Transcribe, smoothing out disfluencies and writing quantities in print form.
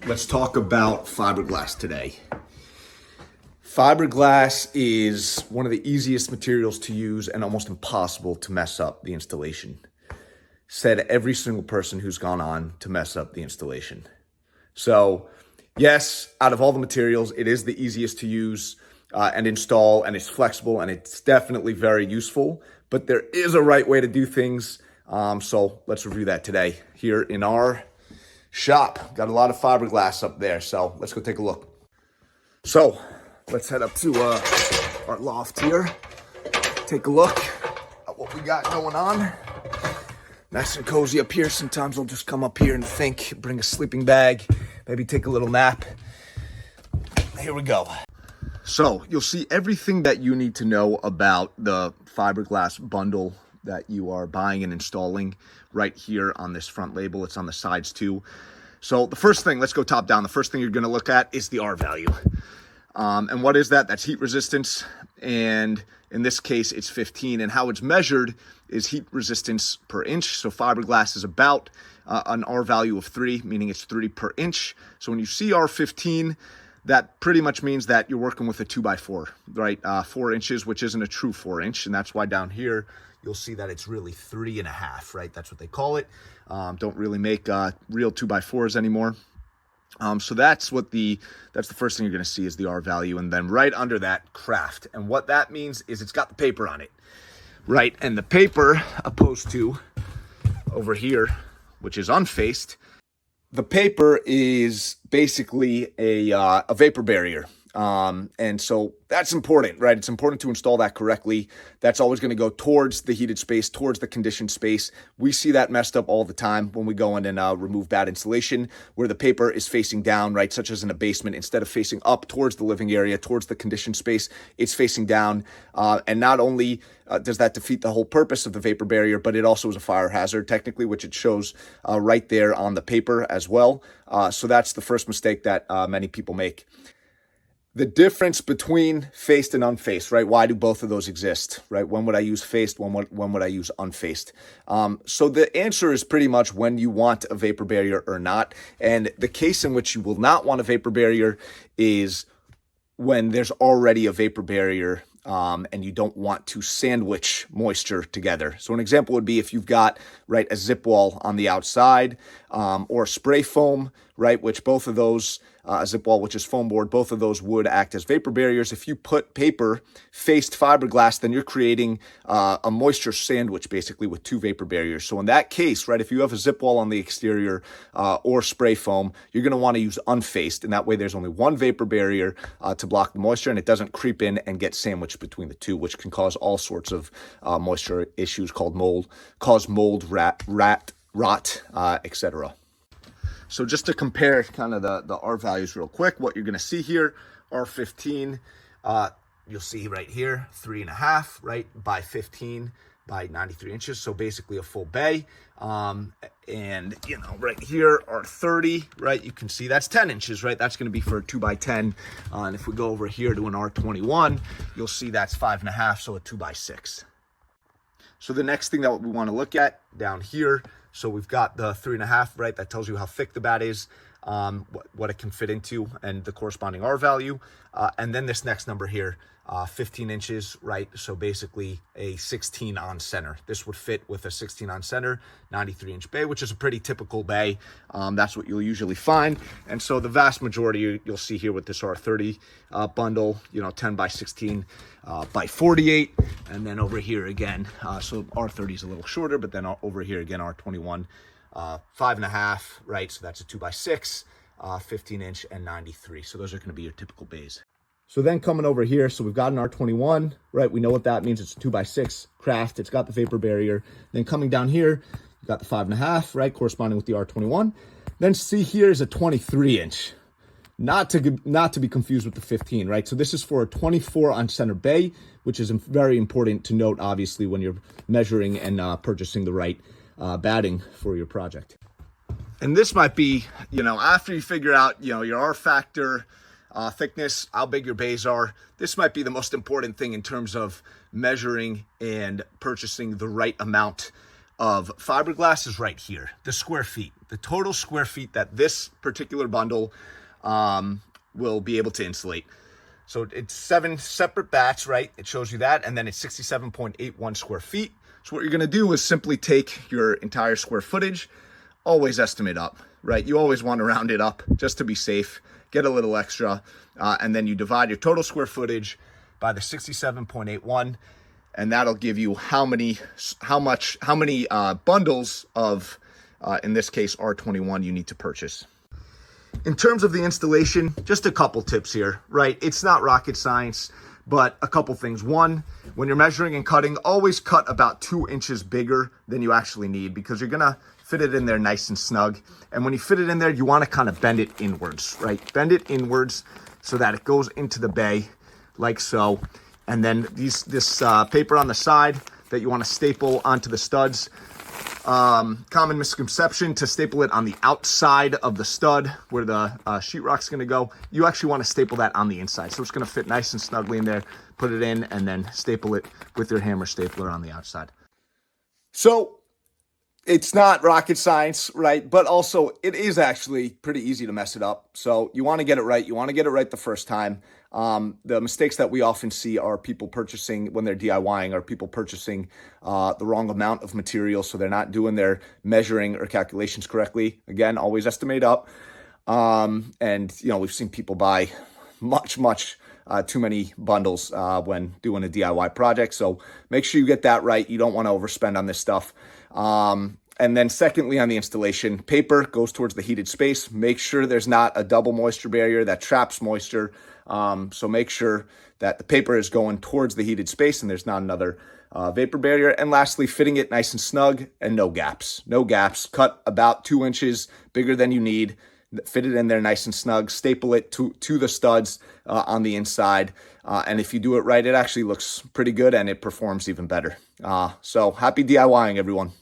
Let's talk about fiberglass today. Fiberglass is one of the easiest materials to use and almost impossible to mess up the installation. Said every single person who's gone on to mess up the installation. So yes, out of all the materials, it is the easiest to use and install, and it's flexible, and it's definitely very useful, but there is a right way to do things. So let's review that today here in our shop. Got a lot of fiberglass up there, so let's go take a look. So let's head up to our loft here, take a look at what we got going on. Nice and cozy up here. Sometimes I'll just come up here and think, bring a sleeping bag, maybe take a little nap. Here we go. So you'll see everything that you need to know about the fiberglass bundle that you are buying and installing right here on this front label. It's on the sides too. So the first thing, let's go top down. The first thing you're going to look at is the R value. And what is that? That's heat resistance. And in this case, it's 15. And how it's measured is heat resistance per inch. So fiberglass is about an R value of 3, meaning it's 3 per inch. So when you see R15, that pretty much means that you're working with a 2x4, right? 4 inches, which isn't a true 4-inch. And that's why down here, you'll see that it's really 3.5, right? That's what they call it. Don't really make real 2x4s anymore. So that's the first thing you're going to see is the R value. And then right under that, craft. And what that means is it's got the paper on it, right? And the paper, opposed to over here, which is unfaced, the paper is basically a vapor barrier. And so that's important, right? It's important to install that correctly. That's always going to go towards the heated space, towards the conditioned space. We see that messed up all the time when we go in and remove bad insulation, where the paper is facing down, right? Such as in a basement, instead of facing up towards the living area, towards the conditioned space, it's facing down. And not only does that defeat the whole purpose of the vapor barrier, but it also is a fire hazard technically, which it shows right there on the paper as well. So that's the first mistake that many people make. The difference between faced and unfaced, right? Why do both of those exist, right? When would I use faced? When would I use unfaced? So the answer is pretty much when you want a vapor barrier or not. And the case in which you will not want a vapor barrier is when there's already a vapor barrier and you don't want to sandwich moisture together. So an example would be if you've got, right, a zip wall on the outside or spray foam, right, which both of those, a zip wall, which is foam board, both of those would act as vapor barriers. If you put paper faced fiberglass, then you're creating a moisture sandwich basically with 2 vapor barriers. So in that case, right, if you have a zip wall on the exterior or spray foam, you're going to want to use unfaced. And that way there's only 1 vapor barrier to block the moisture, and it doesn't creep in and get sandwiched between the 2, which can cause all sorts of moisture issues called mold, rot, etc. So just to compare kind of the R values real quick, what you're going to see here, R15, you'll see right here, 3.5, right, by 15 by 93 inches. So basically a full bay. And, you know, right here, R30, right, you can see that's 10 inches, right? That's going to be for a 2x10. And if we go over here to an R21, you'll see that's 5.5, so a 2x6. So the next thing that we want to look at down here, so we've got the 3.5, right? That tells you how thick the bat is, what it can fit into, and the corresponding R value. And then this next number here, 15 inches, right? So basically a 16 on center. This would fit with a 16 on center, 93-inch bay, which is a pretty typical bay. That's what you'll usually find. And so the vast majority you'll see here with this R30 bundle, you know, 10 by 16 by 48. And then over here again, so R30 is a little shorter, but then over here again, R21, 5.5, right? So that's a 2x6, 15-inch and 93. So those are going to be your typical bays. So then coming over here, so we've got an R21, right? We know what that means. It's a 2x6 craft. It's got the vapor barrier. Then coming down here, you've got the 5.5, right? Corresponding with the R21. Then see here is a 23-inch. Not to be confused with the 15, right? So this is for a 24 on center bay, which is very important to note, obviously, when you're measuring and purchasing the right batting for your project. And this might be, you know, after you figure out, you know, your R factor, thickness, how big your bays are, this might be the most important thing in terms of measuring and purchasing the right amount of fiberglass is right here, the square feet, the total square feet that this particular bundle will be able to insulate. So it's 7 separate batts, right? It shows you that, and then it's 67.81 square feet. So what you're gonna do is simply take your entire square footage, always estimate up, right? You always want to round it up just to be safe, get a little extra, and then you divide your total square footage by the 67.81, and that'll give you how many bundles of, in this case, R21 you need to purchase. In terms of the installation, just a couple tips here, right? It's not rocket science, but a couple things. One, when you're measuring and cutting, always cut about 2 inches bigger than you actually need, because you're gonna fit it in there nice and snug. And when you fit it in there, you wanna kind of bend it inwards, right? Bend it inwards so that it goes into the bay like so. And then this paper on the side that you wanna staple onto the studs. Common misconception to staple it on the outside of the stud where the sheetrock's gonna go. You actually wanna staple that on the inside. So it's gonna fit nice and snugly in there. Put it in and then staple it with your hammer stapler on the outside. So it's not rocket science, right? But also it is actually pretty easy to mess it up. So you wanna get it right. You wanna get it right the first time. The mistakes that we often see are people purchasing when they're DIYing, are people purchasing the wrong amount of material, so they're not doing their measuring or calculations correctly. Again, always estimate up. And we've seen people buy much too many bundles when doing a DIY project. So make sure you get that right. You don't want to overspend on this stuff. And then secondly, on the installation, paper goes towards the heated space. Make sure there's not a double moisture barrier that traps moisture. So make sure that the paper is going towards the heated space and there's not another vapor barrier. And lastly, fitting it nice and snug and no gaps. No gaps. Cut about 2 inches bigger than you need. Fit it in there nice and snug. Staple it to the studs on the inside. And if you do it right, it actually looks pretty good and it performs even better. So happy DIYing, everyone.